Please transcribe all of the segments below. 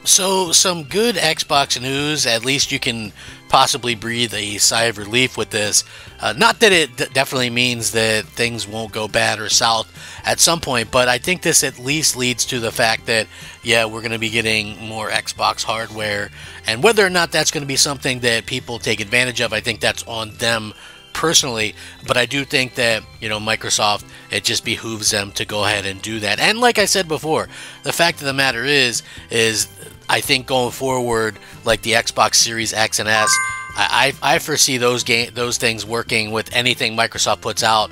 So, some good Xbox news. At least you can possibly breathe a sigh of relief with this. Not that it definitely means that things won't go bad or south at some point, but I think this at least leads to the fact that, yeah, we're going to be getting more Xbox hardware. And whether or not that's going to be something that people take advantage of, I think that's on them personally, but I do think that, Microsoft, it just behooves them to go ahead and do that. And like I said before, the fact of the matter is I think going forward, like the Xbox Series X and S, I foresee those things working with anything Microsoft puts out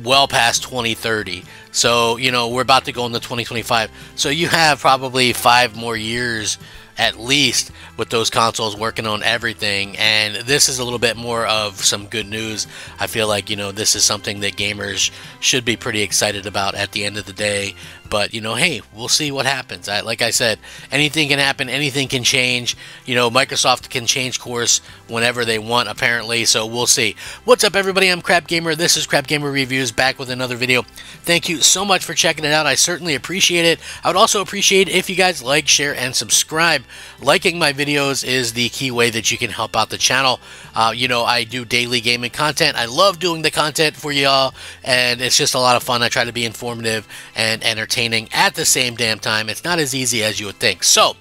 well past 2030. So, we're about to go into 2025. So you have probably 5 more years at least with those consoles working on everything, and this is a little bit more of some good news. I feel like, this is something that gamers should be pretty excited about at the end of the day. But, hey, we'll see what happens. Like I said, anything can happen, anything can change. Microsoft can change course whenever they want, apparently, so we'll see. What's up, everybody? I'm Crap Gamer. This is Crap Gamer Reviews, back with another video. Thank you so much for checking it out. I certainly appreciate it. I would also appreciate if you guys like, share, and subscribe. Liking my videos is the key way that you can help out the channel. I do daily gaming content. I love doing the content for y'all, and it's just a lot of fun. I try to be informative and entertaining at the same damn time. It's not as easy as you would think. So,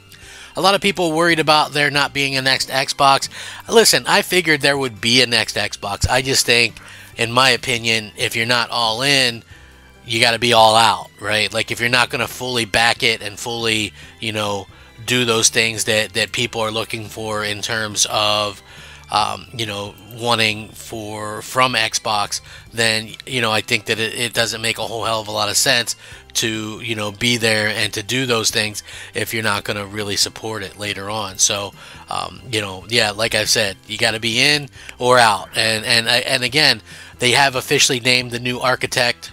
a lot of people worried about there not being a next Xbox. Listen, I figured there would be a next Xbox. I just think, in my opinion, if you're not all in, you got to be all out, right? Like, if you're not going to fully back it and fully, do those things that people are looking for in terms of, wanting from Xbox, then, I think that it doesn't make a whole hell of a lot of sense to, be there and to do those things if you're not going to really support it later on. So, yeah, like I said, you got to be in or out. And again, they have officially named the new architect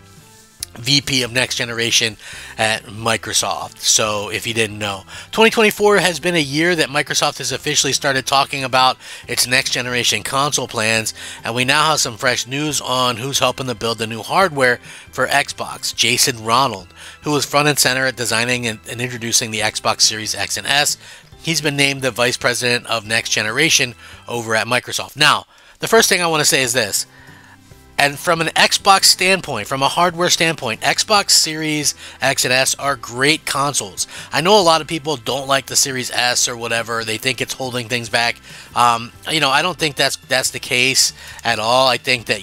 VP of Next Generation at Microsoft. So if you didn't know, 2024 has been a year that Microsoft has officially started talking about its next generation console plans, and we now have some fresh news on who's helping to build the new hardware for Xbox. Jason Ronald, who was front and center at designing and introducing the Xbox Series X and S, he's been named the Vice President of Next Generation over at Microsoft. Now, the first thing I want to say is this. And from an Xbox standpoint, from a hardware standpoint, Xbox Series X and S are great consoles. I know a lot of people don't like the Series S or whatever. They think it's holding things back. I don't think that's the case at all. I think that,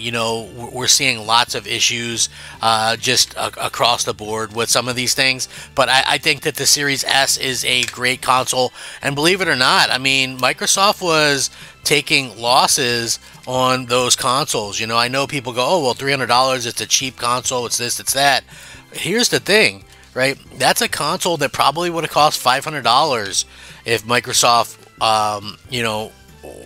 we're seeing lots of issues just across the board with some of these things. But I think that the Series S is a great console. And believe it or not, Microsoft was taking losses on those consoles. I know people go, oh, well, $300, it's a cheap console, it's this, it's that. Here's the thing, right? That's a console that probably would have cost $500 if Microsoft,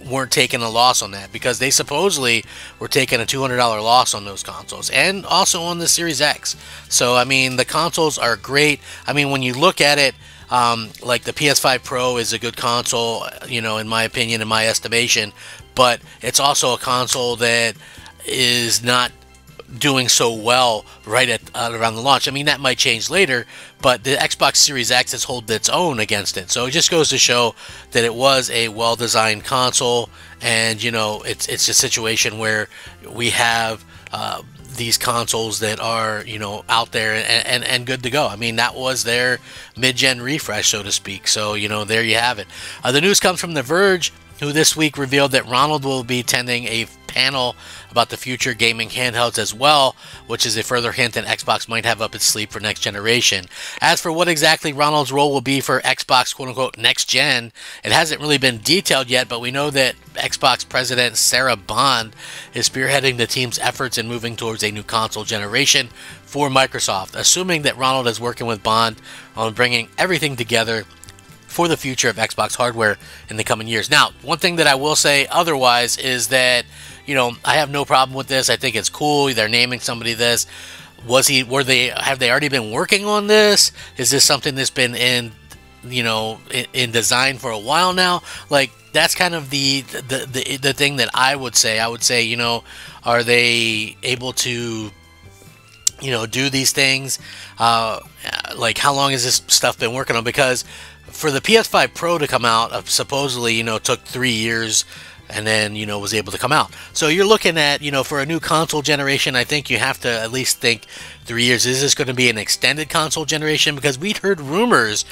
weren't taking a loss on that, because they supposedly were taking a $200 loss on those consoles, and also on the Series X. So, the consoles are great. When you look at it, like the PS5 Pro is a good console, in my opinion, in my estimation, but it's also a console that is not doing so well right at around the launch. That might change later, but the Xbox Series X has held its own against it. So it just goes to show that it was a well-designed console, and it's a situation where we have these consoles that are out there and good to go. That was their mid-gen refresh, so to speak. So there you have it. The news comes from The Verge, who this week revealed that Ronald will be attending a panel about the future gaming handhelds as well, which is a further hint that Xbox might have up its sleeve for next generation. As for what exactly Ronald's role will be for Xbox quote-unquote next gen, it hasn't really been detailed yet, but we know that Xbox President Sarah Bond is spearheading the team's efforts in moving towards a new console generation for Microsoft, assuming that Ronald is working with Bond on bringing everything together for the future of Xbox hardware in the coming years. Now, one thing that I will say otherwise is that, I have no problem with this. I think it's cool. They're naming somebody this. Have they already been working on this? Is this something that's been in design for a while now? Like, that's kind of the thing that I would say. I would say, are they able to do these things? Like, how long has this stuff been working on? Because for the PS5 Pro to come out, supposedly, took 3 years, and then, was able to come out. So you're looking at, for a new console generation, I think you have to at least think 3 years. Is this going to be an extended console generation? Because we'd heard rumors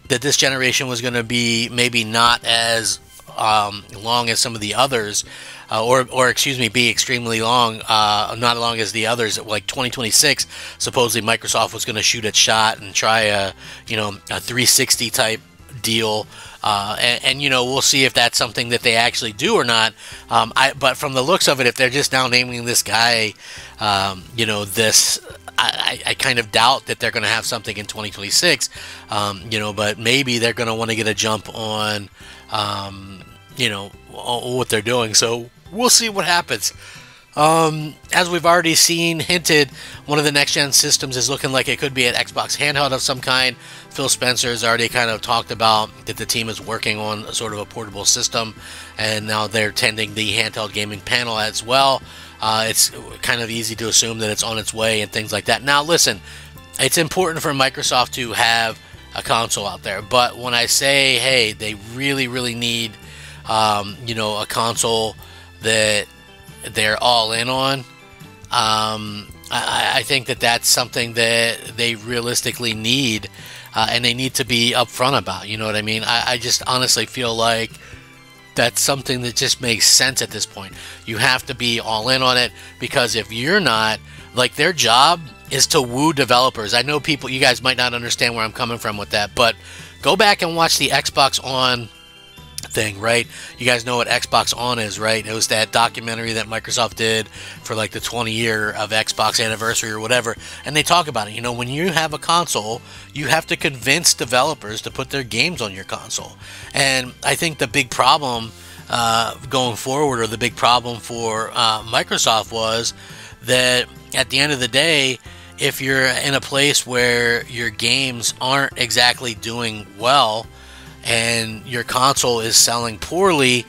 that this generation was going to be maybe not as long as some of the others, or excuse me, be extremely long, not as long as the others. Like 2026, supposedly Microsoft was going to shoot its shot and try a 360 type deal, and we'll see if that's something that they actually do or not. But from the looks of it, if they're just now naming this guy, this. I kind of doubt that they're going to have something in 2026, but maybe they're going to want to get a jump on, what they're doing. So we'll see what happens. As we've already seen hinted, one of the next-gen systems is looking like it could be an Xbox handheld of some kind. Phil Spencer has already kind of talked about that the team is working on sort of a portable system, and now they're tending the handheld gaming panel as well. It's kind of easy to assume that it's on its way and things like that. Now, listen, it's important for Microsoft to have a console out there, but when I say, hey, they really, really need, a console that they're all in on, I think that that's something that they realistically need, and they need to be upfront about. You know what I mean? I just honestly feel like that's something that just makes sense at this point. You have to be all in on it, because if you're not, like, their job is to woo developers. I know you guys might not understand where I'm coming from with that, but go back and watch the Xbox On thing, right? You guys know what Xbox On is, right? It was that documentary that Microsoft did for like the 20-year of Xbox anniversary or whatever, and they talk about it. When you have a console, you have to convince developers to put their games on your console. And I think the big problem going forward, or the big problem for Microsoft, was that at the end of the day, if you're in a place where your games aren't exactly doing well and your console is selling poorly,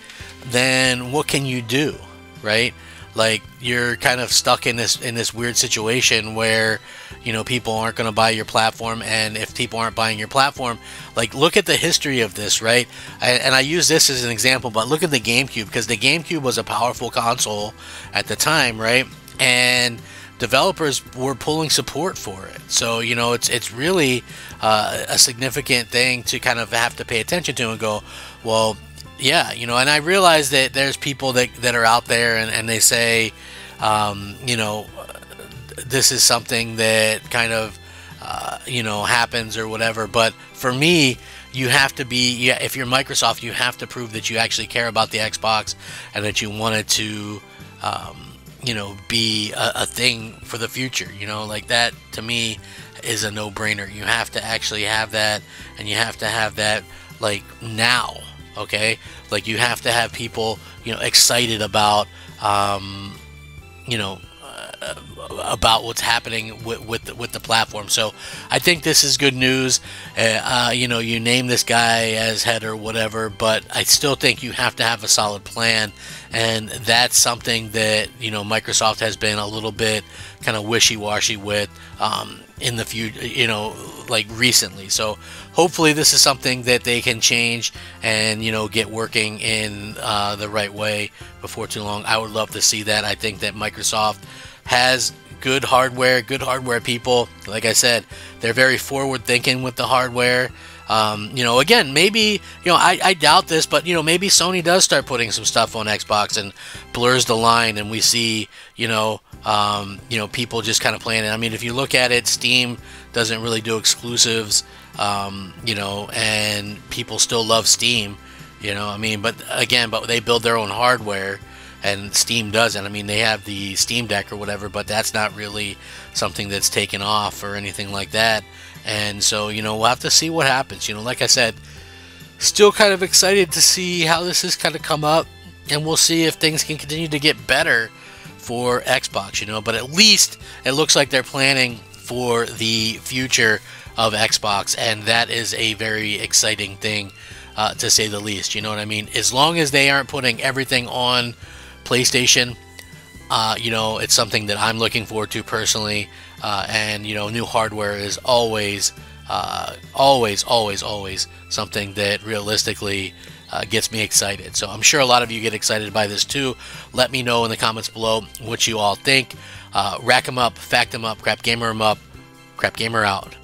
then what can you do, right? Like, you're kind of stuck in this weird situation where, people aren't going to buy your platform, and if people aren't buying your platform, like, look at the history of this, right? And I use this as an example, but look at the GameCube, because the GameCube was a powerful console at the time, right? And developers were pulling support for it. So, it's really a significant thing to kind of have to pay attention to and go, well, yeah, and I realize that there's people that are out there and they say, this is something that kind of, happens or whatever. But for me, you have to be, if you're Microsoft, you have to prove that you actually care about the Xbox and that you want it to, be a thing for the future. Like, that to me is a no-brainer. You have to actually have that, and you have to have that, like, now, okay? Like, you have to have people, excited about, about what's happening with the platform. So I think this is good news. You name this guy as head or whatever, but I still think you have to have a solid plan, and that's something that Microsoft has been a little bit kind of wishy-washy with in the future, like recently. So hopefully this is something that they can change and get working in the right way before too long. I would love to see that. I think that Microsoft has good hardware people. Like I said, they're very forward thinking with the hardware. Again, maybe, I doubt this, but, maybe Sony does start putting some stuff on Xbox and blurs the line, and we see, people just kind of playing it. I mean, if you look at it, Steam doesn't really do exclusives, and people still love Steam, but again, they build their own hardware, and Steam doesn't. I mean, they have the Steam Deck or whatever, but that's not really something that's taken off or anything like that. And so, we'll have to see what happens. Like I said, still kind of excited to see how this has kind of come up, and we'll see if things can continue to get better for Xbox, but at least it looks like they're planning for the future of Xbox, and that is a very exciting thing, to say the least. You know what I mean? As long as they aren't putting everything on PlayStation, it's something that I'm looking forward to personally, and new hardware is always always, always, always something that realistically gets me excited. So I'm sure a lot of you get excited by this too. Let me know in the comments below what you all think. Rack 'em up, fact 'em up, crap gamer 'em up, crap gamer out.